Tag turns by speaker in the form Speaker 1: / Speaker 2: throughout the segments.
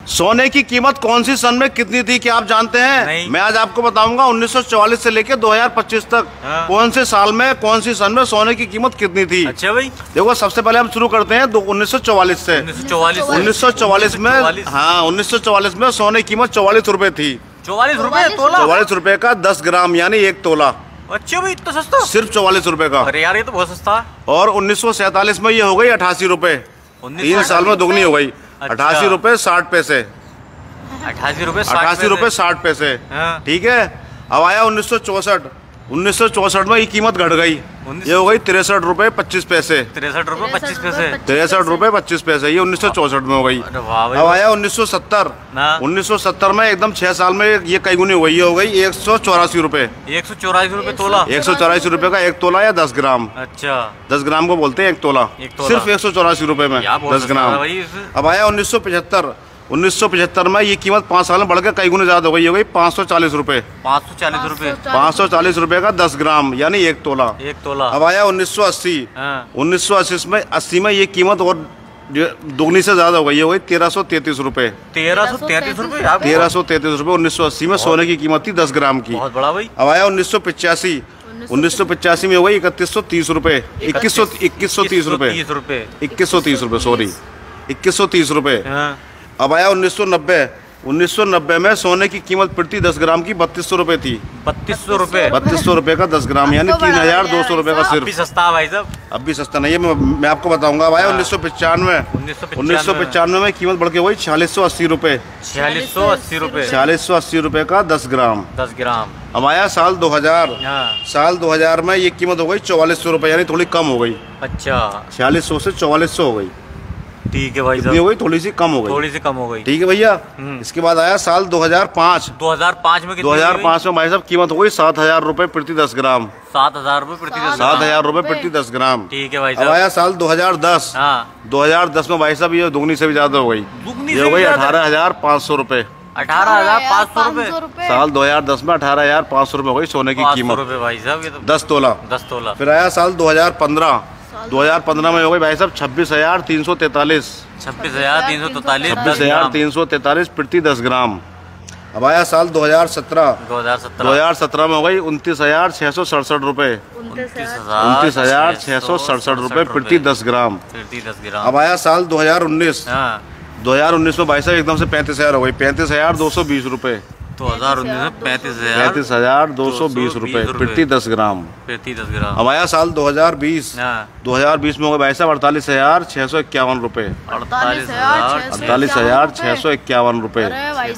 Speaker 1: सोने की कीमत कौन सी सन में कितनी थी, क्या आप जानते हैं?
Speaker 2: नहीं।
Speaker 1: मैं आज आपको बताऊंगा 1944 से लेकर 2025 तक कौन से साल में कौन सी सन में सोने की कीमत कितनी थी।
Speaker 2: अच्छा भाई,
Speaker 1: देखो सबसे पहले हम शुरू करते हैं 1944 से। 1944 में, हाँ 1944 में सोने की कीमत 44 रुपए थी।
Speaker 2: 44 रुपए तोला?
Speaker 1: 44 रुपए का 10 ग्राम यानी 1 तोला।
Speaker 2: अच्छा भाई, इतना सस्ता?
Speaker 1: सिर्फ 44 रुपए का।
Speaker 2: अरे यार, ये तो बहुत सस्ता है।
Speaker 1: और 1947 में ये हो गई 88 रुपए। 3 साल में दुगनी हो गई। 88 रुपए 60 पैसे।
Speaker 2: 88 रुपए
Speaker 1: 60 पैसे। ठीक है। अब आया 1964 में ये कीमत घट गई, ये हो गई 63 रुपए 25 पैसे।
Speaker 2: 63 रुपए 25 पैसे।
Speaker 1: 63 रुपए 25 पैसे, ये 1964 में हो गई। अब आया 1970 में एकदम 6 साल में ये कई गुनी हो गई, ये हो गई 184 रुपए।
Speaker 2: 184 रुपए तोला?
Speaker 1: 184 रुपए का 1 तोला या 10 ग्राम।
Speaker 2: अच्छा,
Speaker 1: 10 ग्राम को बोलते हैं 1 तोला। सिर्फ 184 रुपए में 10 ग्राम। अब आया 1975 में ये कीमत 5 साल में बढ़ के कई गुने ज्यादा हो गई, 540 रुपए।
Speaker 2: 540 रुपए?
Speaker 1: 540 रुपए का 10 ग्राम यानी 1 तोला।
Speaker 2: 1 तोला।
Speaker 1: अब आया 1980 में ये कीमत और दुगनी से ज्यादा हो गई, 1333 रुपए।
Speaker 2: 1333 रुपए?
Speaker 1: 1333 रुपए 1980 में सोने की कीमत थी 10 ग्राम की।
Speaker 2: बहुत बड़ा भाई।
Speaker 1: अब आया 1985 में हो गई 3130 रुपए। 2130 रुपए। 2130 रुपए, सॉरी 2130 रुपए। अब आया 1990 में सोने की कीमत प्रति 10 ग्राम की 3200 रुपए थी।
Speaker 2: 3200 रुपए?
Speaker 1: 3200 रुपए का 10 ग्राम यानी 3200 रुपए का सिर्फ।
Speaker 2: अभी सस्ता है भाई साहब।
Speaker 1: अब भी सस्ता नहीं है, मैं आपको बताऊंगा। अब आया 1995 में कीमत बढ़ के वही 4680 रुपए।
Speaker 2: 4680 रुपए?
Speaker 1: 4680 रुपए का 10 ग्राम।
Speaker 2: 10 ग्राम।
Speaker 1: अब आया साल 2000 में ये कीमत हो गई 4400 रुपए यानी थोड़ी कम हो गई।
Speaker 2: अच्छा,
Speaker 1: 4600 से 4400 हो गई।
Speaker 2: ठीक है भाई साहब,
Speaker 1: हो गई थोड़ी सी कम हो गई।
Speaker 2: थोड़ी सी कम हो गई।
Speaker 1: ठीक है भैया। इसके बाद आया साल 2005
Speaker 2: में
Speaker 1: 2005 में भाई साहब कीमत हो गई 7000 रुपए प्रति 10 ग्राम।
Speaker 2: 7000 रुपए प्रति 10 ग्राम?
Speaker 1: 7000 रुपए प्रति 10 ग्राम।
Speaker 2: ठीक है भाई साहब।
Speaker 1: अब आया साल 2010 में भाई साहब ये दुगनी से भी ज्यादा हो गई, ये हो गई 18500 रुपए।
Speaker 2: 18500 रुपए?
Speaker 1: साल 2010 में 18500 रुपए हो गई सोने की कीमत
Speaker 2: भाई साहब, ये तो
Speaker 1: 10 तोला।
Speaker 2: 10 तोला।
Speaker 1: फिर आया साल 2015 में हो गई भाई साहब 26343।
Speaker 2: 26343
Speaker 1: प्रति 10 ग्राम। अब आया साल 2017 में हो गई 29667 रुपए। 29667 रुपए प्रति 10 ग्राम। अब आया साल 2019 में भाई साहब एकदम से 35000 हो गई, 35220 रुपए।
Speaker 2: 2019 में
Speaker 1: 35220 रुपए प्रति 10 ग्राम। अब आया साल 2020 में हो गए भाई साहब 48651 रुपए। 48651 रुपए।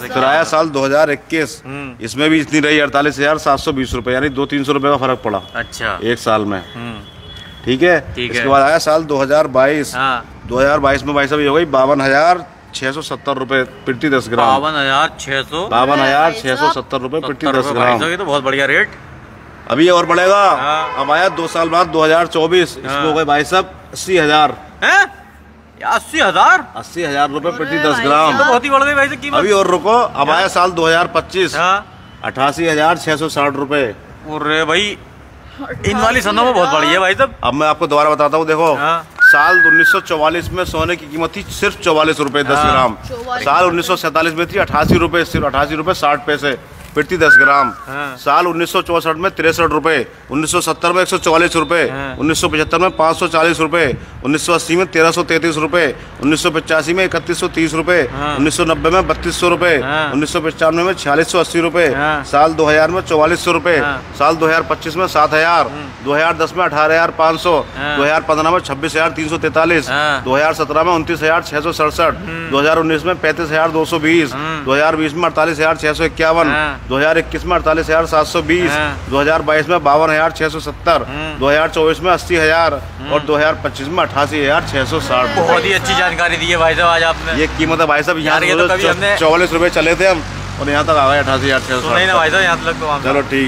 Speaker 1: फिर आया साल 2021, इसमें भी इतनी रही 48720 रुपए यानी 200-300 रुपए का फर्क पड़ा।
Speaker 2: अच्छा,
Speaker 1: 1 साल में। ठीक है। इसके बाद आया साल 2022 में भाई साहब ये हो गई 52670 रुपए प्रति 10 ग्राम। 52670 रुपए प्रति 10 ग्राम।
Speaker 2: ये तो बहुत बढ़िया रेट।
Speaker 1: अभी और बढ़ेगा। अब आया 2 साल बाद 2024, इसमें हो गए भाई साहब 80000।
Speaker 2: 80,000?
Speaker 1: 80,000 रुपए प्रति 10 ग्राम।
Speaker 2: तो बहुत ही बढ़ गई भाई साहब कीमत।
Speaker 1: अभी और रुको। अब आया साल 2025, 88,660 रुपए।
Speaker 2: अरे भाई, इन वाली सनों में बहुत बढ़िया भाई साहब।
Speaker 1: अब मैं आपको दोबारा बताता हूँ। देखो साल 1944 में सोने की कीमत थी सिर्फ 44 रुपए 10 ग्राम। साल 1947 में थी 88 रुपए, सिर्फ 88 रुपए 60 पैसे प्रति 10 ग्राम। साल 1964 में 63 रुपए, 1970 में 144 रुपए, 1975 में 540 रुपए, 1980 में 1333 रुपए, 1985 में 3130 रुपए, 1990 में 3200 रुपए, 1995 में 4680 रुपए, साल 2000 में 4400 रुपए, साल 2025 में 7000, 2010 में 18500, 2015 में 26343, 2017 में 29667, 2019 में 35220, 2020 में 48651, 2021 में 48,720, 2022 में 52,670, 2024 में 80,000 और 2025 में 88,660।
Speaker 2: बहुत ही अच्छी जानकारी दी है भाई साहब आज आपने।
Speaker 1: ये कीमत है भाई साहब, यहाँ 44 रुपए चले थे हम और यहाँ तक आ गए 88,660।
Speaker 2: नहीं ना भाई साहब, यहाँ तक तो।
Speaker 1: चलो ठीक।